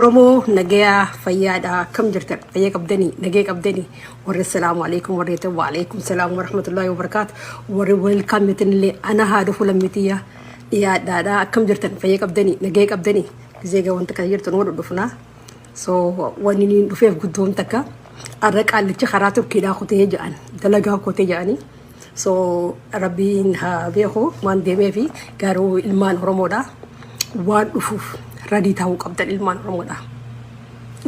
Oromoo nagaya fayyaadha kam jirtan fayya qabdanii nagaya qabdanii warri salaamu alaykum warri wa alaykum salaam wa rahmatullahi wa barakatuh warri welcome mitinle ana haadu fulamitiya ya dada kam jirtan fayya qabdanii nagaya qabdanii zeega wanta ka jirtan wadu dufna so wani ni dufeef guddoon takka arraqa lichi kharaatu kida khutee jaan dalaga khutee jaani so rabbiin ha beeku man deemeefi garu ilmaan Oromoodha waan dhufuuf radii ta'uu qabdan ilmaan Oromoodha.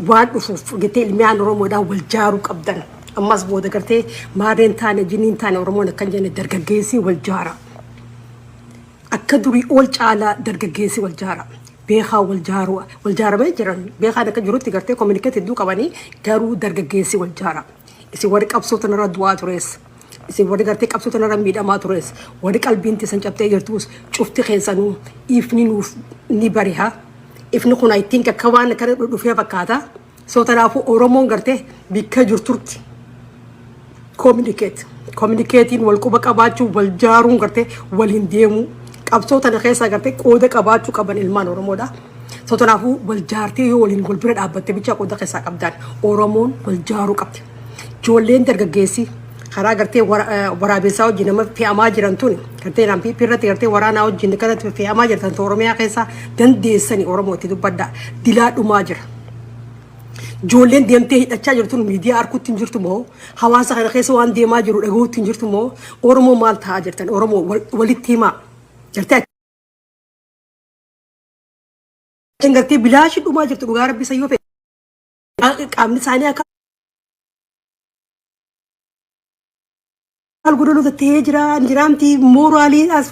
Waan dhufuuf gitee ilmaan Oromoodha wal jaaruu qabdan. Ammas booda gartee maareen taane jiniin taane Oromoon akkan jenne dargaggeessi wal jaara. Akka durii ol caalaa dargaggeessi wal jaara. Beekaa wal jaaramee jiran beekaan akka jirutti gartee kominikeetii hedduu qabanii garuu dargaggeessi wal jaara. Isin warri qabsoota narra du'aa turees. Isin warri gartee qabsoota narra miidhamaa turees. Warri qalbiin tisan cabtee jirtus cufti keessanuu ifni nuuf ni bariha. Ifni kun I think akka waan kana dhufee fakkaata. So tanaafu Oromoon gartee bikka jirturti. Communicating wal quba qabaachuu wal jaaruun gartee waliin deemuu. Qabsoo tana keessa gartee qooda qabaachuu qaban ilmaan Oromoodha. So tanaafu wal jaartee yoo waliin wal bira dhaabbatte bicha qooda keessaa qabdan Oromoon wal jaaruu qabdi. Ijoolleen dargaggeessi karaa gartee waraabessaa wajjin nama fe'amaa jiran tuni gartee nampi pirratti gartee waraanaa wajjin kanatti fe'amaa jirtan Oromiyaa keessa dandeessanii Oromoo itti dubbadda dilaa dhumaa jira. Ijoolleen deemtee hidhachaa jirtu miidiyaa harkuutti hin jirtu moo hawaasa kana keessa waan deemaa jiru dhaga'uutti hin jirtu moo Oromoo maal ta'aa jirtan Oromoo walitti himaa gartee gartee bilaashii dhumaa jirtu dhugaa rabbi sayyoo fe'e qaamni isaanii akka Alguno da tejra, niramti morali as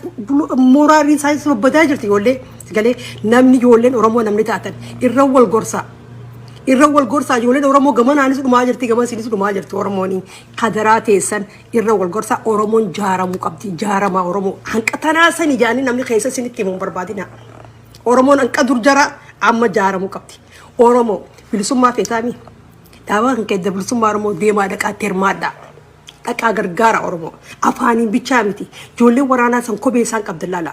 morali sai so badaj jirti yolle sigale namni yolle Oromo namni taatan irrawal gorsa yolle Oromo gaman anis duma jirti gaman sinis duma jirti Oromo ni hadara teessan irrawal gorsa Oromo jaaramu qabdi jaarama Oromo hanqatana sani jaani namni keessa sinitti mun barbadina Oromo hanqa durjara amma jaaramu qabdi Oromo bilisumma feetami dawa hanqe bilisumma Oromo deema daqa termaadha Akka gargaara Oromoo afaaniin bichaa miti ijoollee waraanaa san kophee isaan qabdallala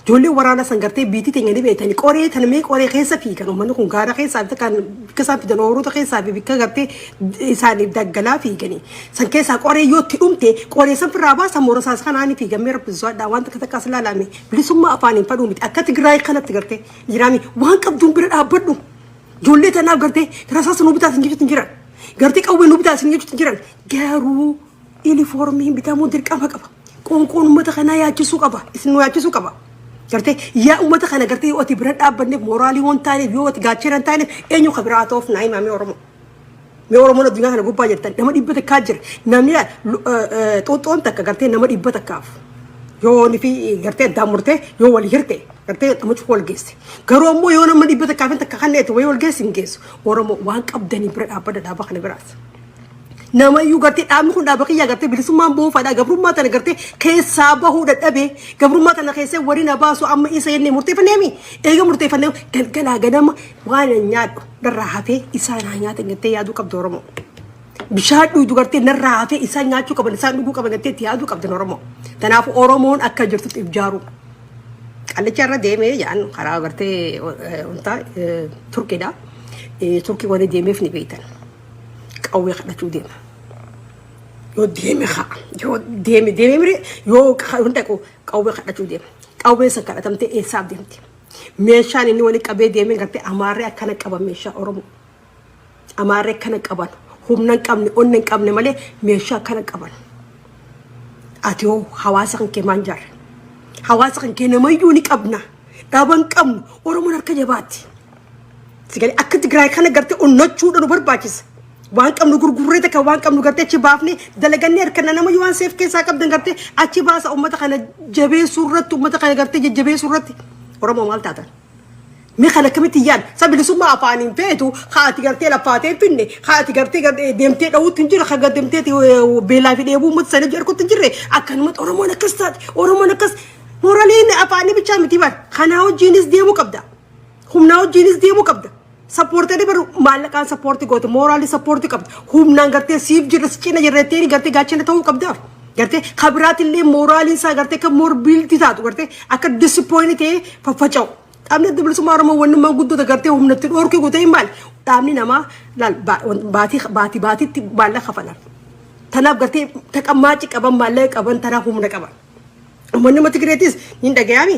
ijoollee waraanaa san gartee biitii teenya ni beekani qoree tan mee qoree keessa fiigan uummanni kun gaara keessaa fi kan bikka isaan fidan ooroota keessaa fi bikka gartee isaaniif daggalaa fiigani san keessaa qoree yoo itti dhumte qoree san firraa baasan moora isaas kanaanii fiigamee rabbisuudhaa waan takka takkaas ilaalame bilisummaa afaaniin fadhuu miti akka Tigraay kanatti gartee jiraami waan qabduun bira dhaabbadhu ijoollee tanaaf gartee rasaas nu bitaas hin jirtu jiran gartee qawwee nu bitaas hin jirtu jiran garuu uniformiin bitamuun dirqama qaba qoonqoon uummata kanaa yaachisu qaba isin yaachisu qaba gartee yaa uummata kana gartee yoo ati bira dhaabbanne mooraalii waan taaneef yoo ati gaachira taaneef eenyu kabiraa ta'uuf naa himaa mee Oromoo addunyaa kana gubbaa jirtan nama dhibba takkaa jira namni xoxxoon takka gartee nama dhibba takkaaf yoo ni fi gartee addaan murtee yoo wal hirte gartee namatti wal geesse garuu ammoo yoo nama dhibba takkaaf takka kanneetu wal geesse hin geessu Oromoo waan qabdanii bira dhaabbadha dhaaba kana biraas. Nama iyyuu gartee dhaabni kun dhaaba kiyyaa gartee bilisummaan boofaadha gabrummaa tana gartee keessaa bahuu dadhabee gabrummaa tana keessee warri na baasu amma isa jennee murteeffanneemi eega murteeffanneemi galgalaa ganama waan nyaadhu narraa hafee isaan haa nyaatan gartee yaaduu qabdu Oromoo. Bishaan dhugu gartee narraa hafee isaan nyaachuu qaban isaan dhuguu qaban gartee itti yaaduu qabdan Oromoo. Kanaaf Oromoon akka jirtutti ibjaaru. Qallicha irra deemee yaan karaa gartee wanta Turkiidha. Turkii wani deemeef ni beektan. Qawwee kadhachuu deema. Yoo deeme haa yoo deeme mire yoo hunda qawwee kadhachuu deema. Qawwee san kadhatamtee eessaaf deemti. Meeshaan inni wali qabee deemee gartee amaarree akkana qaban meeshaa Oromoo. Amaarree akkana qaban humna hin qabne onna hin qabne malee meeshaa akkana qaban. Ati yoo hawaasa kan kee maan jaarre. Hawaasa kan kee namayyuu ni qabna. Dhaaban qabnu Oromoon harka jabaatti. Sigalee akka Tigraay kana gartee onnachuudha nu barbaachisa. Waan qabnu gurgurree takka waan qabnu gartee achi baafne dalagannee harkana nama yoo waan seef keessaa qabdan gartee achi baasa uummata kana jabeessuu irratti uummata kana gartee jajjabeessuu irratti Oromoo maal taatan. Mee kana akkamitti yaad bilisummaa afaaniin feetu haati gartee lafaatee finne haati gartee deemtee dhawuutti hin jira haga deemtee beelaa fi dheebuu uummata sana jarkutti hin jirre akkanumatti Oromoon akkas taate Oromoon akkas mooraliin afaanii bichaa miti baan kanaa wajjiinis deemuu qabda humnaa wajjiinis deemuu qabda. Supporter di baru malakan support gote morali support qabda humnaan gartee siif jirra cina jirreetti gartee gaachana ta'uu qabda gartee khabiraat illee moraalin isaa gartee ka morbility taatu gartee akka disappointed faffaca'u dhaabni adda bilisummaa Oromoo wanni man guddoota gartee humnatti dhorkee gootee maal dhaabni namaa laal baatiitti maallaqa kafalan tanaaf gartee taqammaaci qaban maallaqa qaban tanaaf humna qaban ummanni mati Tigireetis hin dhagayaami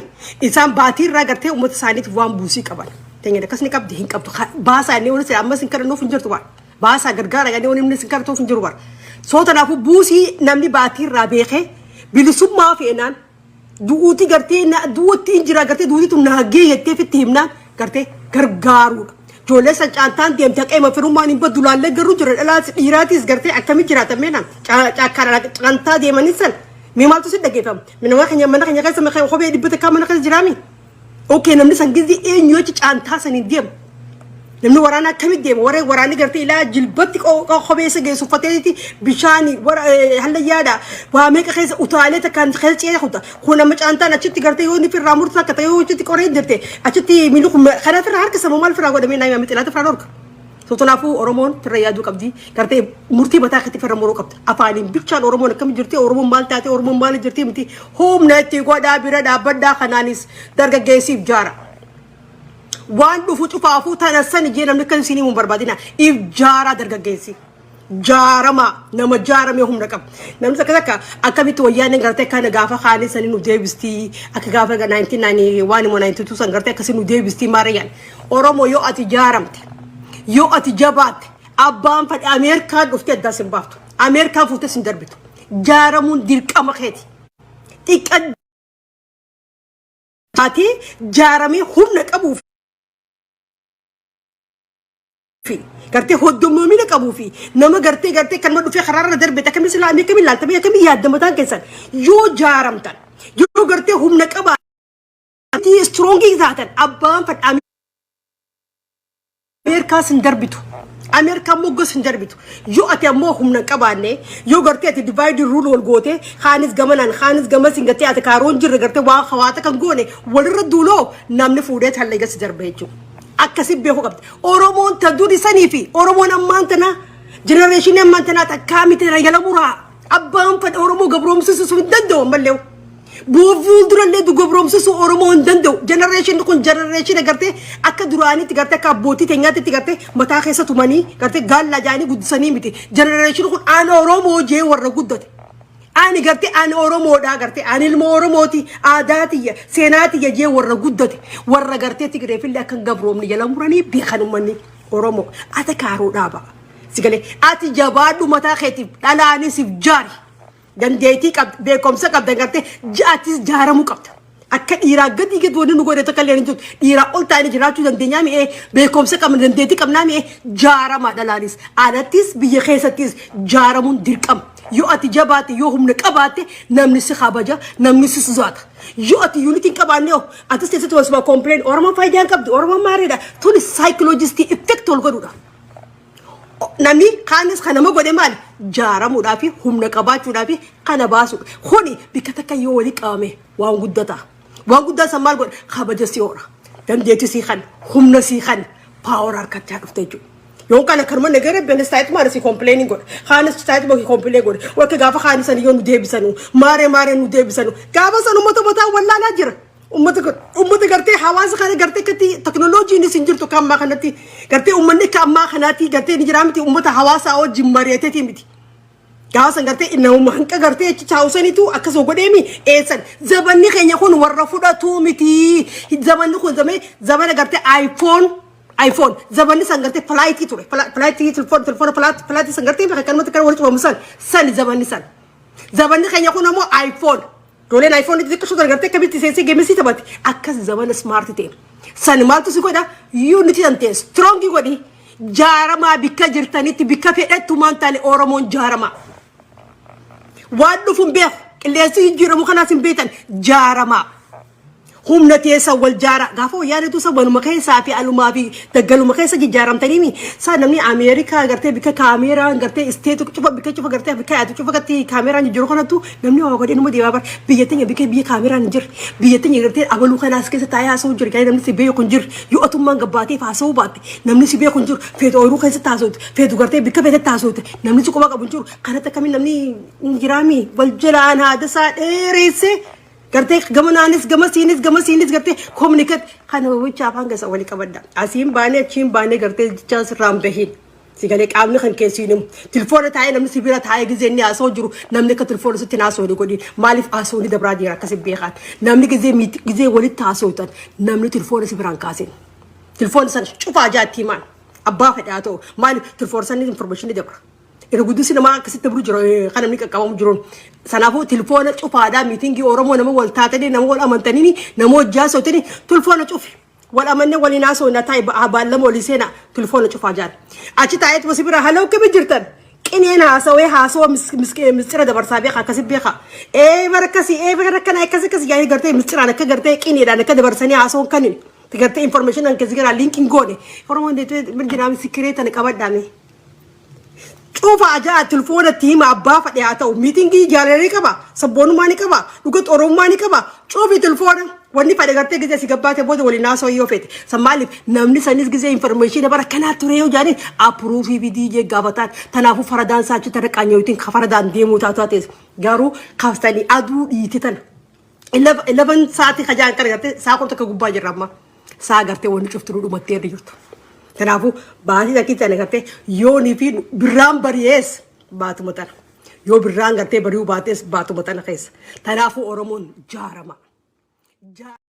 isaan baatiirraa gartee uummata isaaniitiif waan buusii qaban teenyee akkasni qabdi hin qabdu baasaa inni wani ammas hin kadhannoof hin jirtu bara baasaa gargaara ganii wani hin kadhatuuf hin jiru bara soo tanaafuu buusii namni baatiirraa beekee bilisummaa feenaan duuti gartee duuti injira gartee duuti tu naagee yettee fitti himnaan gartee gargaaruudha. Jolle san caantaan deemtee qeema firummaan hin baddu laallee garuu jira dhalaas dhiiraatis gartee akkamii jiraatan meenaan caantaa deemanis san mee maaltu si dhageeffama mana keenya keessa makee kophee dhibbata kaa mana keessa jiraami. Okey namni san gizi eenyu achi caantaa san hin deemu. Namni waraana akkamii deema waraanni gartee ilaa jilbatti kophee isa geessu uffateeti bishaani halla yaada waa meeqa keessa utaalee takkaan keessa ce'ee kuta kun amma caantaan achitti gartee yoo inni firraa murtaa akka ta'e yoo achitti qoree jirte achitti miiluu kana firraa harka sama maal firraa godhamee naa yaami xilaata firraa dhorka. Sotonaafuu Oromoon firra yaaduu qabdi gartee murtii mataa akkatti firra muruu qabdi afaaniin bichaan Oromoon akkam jirti Oromoon maal taate Oromoon maal jirti miti humna itti godhaa bira dhaabbadhaa kanaanis dargaggeessiif jaara. Waan dhufu cufaafuu tanassan ijee namni kan isinii mun barbaadina if jaara dargaggeessi jaarama nama jaarame humna qaba namni takka akkamitti wayyaaneen gartee kana gaafa kaanii sanii nu deebistii akka gaafa 1991 mo 92 san gartee akkasii nu deebistii maariyaan Oromoo yoo ati jaaramte yoo ati jabaatte abbaan fadhi Ameerikaan dhuftee addaa sin baaftu Ameerikaan fuutee sin darbitu jaaramuun dirqama keeti xiqqaa ati jaaramee humna qabuuf gartee hoddommoomina qabuu fi nama gartee kan dhufee karaarra darbete akkamiin islaamii akkamiin laaltamee akkamiin yaaddamataan keessan yoo jaaramtan yoo gartee humna qabaatti strongii taatan abbaan fadhi Ameerikaa sin darbitu Ameerikaa moggos hin darbitu yoo ati ammoo humna qabaanne yoo gartee ati divide rule wal goote khaanis gamanaan khaanis gamas hin gatee ati kaaroon jirre gartee waa hawaata kan goone walirra duuloo namni fuudhee talleegas darbe jechuudha. Akkasii beeku qabdi Oromoon taduri sanii fi Oromoon ammaan tana generation ammaan tana takkaa miti yala muraa abbaan fadhi Oromoo gabroomsisuu hin danda'u mallee buufuu durallee du gabroomsisuu Oromoo hin danda'u generation kun generation agartee akka duraanitti gartee akka abbootii teenyaatti gartee mataa keessa tumanii gartee gaallaa jaanii guddisanii miti generation kun aan Oromoo jee warra guddate. Ani gartee ani Oromoodha gartee ani ilma Oromooti aadaatiyya seenaatiyya jee warra guddate warra gartee Tigireefillee akka gabroomni jala muranii beekan uummanni Oromoo ati kaaroo dhaaba sigalee ati jabaadhu mataa keetiif dhalaanisif jaari dandeettii qabda beekumsa qabda gartee ati jaaramuu qabda akka dhiiraa gadi gadi wanni nu godhe tokko illee hin jirtu dhiiraa ol taa'anii jiraachuu dandeenyaa mi'ee beekumsa qabna dandeettii qabnaa mi'ee jaarama dhalaanis aadattis biyya keessattis jaaramuun dirqama. Yoo ati jabaate yoo humna qabaate namni si kabaja namni si sodaata yoo ati unity qabaanne atis keessatti wasuma complain Oromoon faayidaan qabdi Oromoon maariidha tuni psychologistii effect ol godhuudha namni kaanis kana ma godhe maali jaaramuudhaa fi humna qabaachuudhaa fi kana baasuudha kuni bikka takka yoo walii qabame waan guddaa san maal godhe kabaja si oora dandeettii si kan humna si kan power harkachaa dhufte jechuudha. Yon kana karma negara ben state mare si complaining god khanis state bo ki complain god wa ke gafa khanis an yon debisanu mare nu debisanu gafa sanu mata walla la jira ummata garte hawas khane garte kati technology ni sinjir to kam ma khanati garte ummanni kam ma khanati garte ni jiramti ummata hawasa o jimmarete timiti gafa san garte inna umman ka garte ci chausani tu akaso godemi esan zabanni khenya kun warra fudatu miti zabanni kun zaman garte iPhone zamanni sangartee flighti ture flighti telephone flighti sangartee kan mata kan walitti bamusan san zamanni kanya kun amo iPhone dole iPhone itti kasoo dargartee kabitti seesee geemisi tabati akkas zaman smart ta'e san maaltu si godha unity and strong godhi jaarama bikka jirtanitti bikka fedhattu maantale Oromoon jaarama waan dhufun beeku qilleensi jijjiiramu kanaas hin beekan jaarama. Humna teessa wal jaara gaafa wayyaanee tu sabanuma keessa fi alumaa fi daggaluma keessa jijjaaramtanii mi saa namni Ameerikaa gartee bika kaameeraan gartee isteetu cufa gartee bika yaatu cufa gatti kaameeraan jiru kanatu namni waa godhee numa deemaa bar biyyattiin biyya kaameeraan jir biyyattiin gartee abaluu kanaas keessa taa'ee haasa'u jir gaa'ee namni si beeku kun jir yoo atummaan gabbaatee haasa'u baatte namni si beeku kun jir feetu ooyiruu keessa taasisuuti feetu gartee bika feete taasisuuti namni si quba qabu jiru kanatti akkamiin namni jiraami wal jalaan haadasaa dheereessee gartee gamasiinis gartee koominikat kan wichaaf hanga isa walii qabadda asiin baanee achiin baanee gartee jechaa sirraan bahin sigalee qaamni kan keessinuu telefoona taa'ee namni sibira taa'ee gizee inni haasoo jiru namni akka telefoona sitti haasoo ni godhin maaliif haasoo ni dabraa jira akkasi beekan namni gizee walitti haasootan namni telefoona sibiraan kaasin telefoona sana cufaa jaatti himaan abbaa fedhaa ta'u maaliif telefoona sana information ni dabra irra guddisi nama akkasitti dabru jira kan namni qaqqabamu jiruun sanaafuu telefoona cufaadhaa miitingii oromoo nama wal taatanii nama wal amantanii nama hojjaa sootanii telefoona cufi wal amannee waliin haasoo na taa'e baallama walii seenaa telefoona cufaa jaan achi taa'eet wasi bira haloo kami jirtan qineen haasawee misira dabarsaa beeka akkasi beeka barakkana akkasi yaa'ee gartee misiraan akka gartee qineedhaan akka dabarsanii haasawoo kanin gartee information an kasi gara linkin goone oromoon deetee mirjinaam sikireetan qabadhaame cufa ajaa telefoona tiima abbaa fadhe haa ta'u miitingii jaalallee qaba sabboonummaa ni qaba dhugat oromummaa ni qaba cufi telefoona wanni fadhe gartee gizee si gabbaate booda waliin haasoo yoo feete sammaaliif namni sanis gizee information bara kanaa ture yoo jaaniin approofii bidii jee gaafataan tanaafuu faradaan saachi tarra qaanyootiin ka faradaan deemuu taatees garuu kaastanii aduu dhiite tana 11 sa'aatii kajaan kana gartee saa qorta ka gubbaa jirra amma saa gartee wanni cuftuu dhumattee irra jirtu kanaafuu baatii takkitti ana gartee yoonii fi birraan bari'ees baatuma tana yoo birraan gartee bari'uu baatees baatuma tana keessa kanaafuu oromoon jaarama.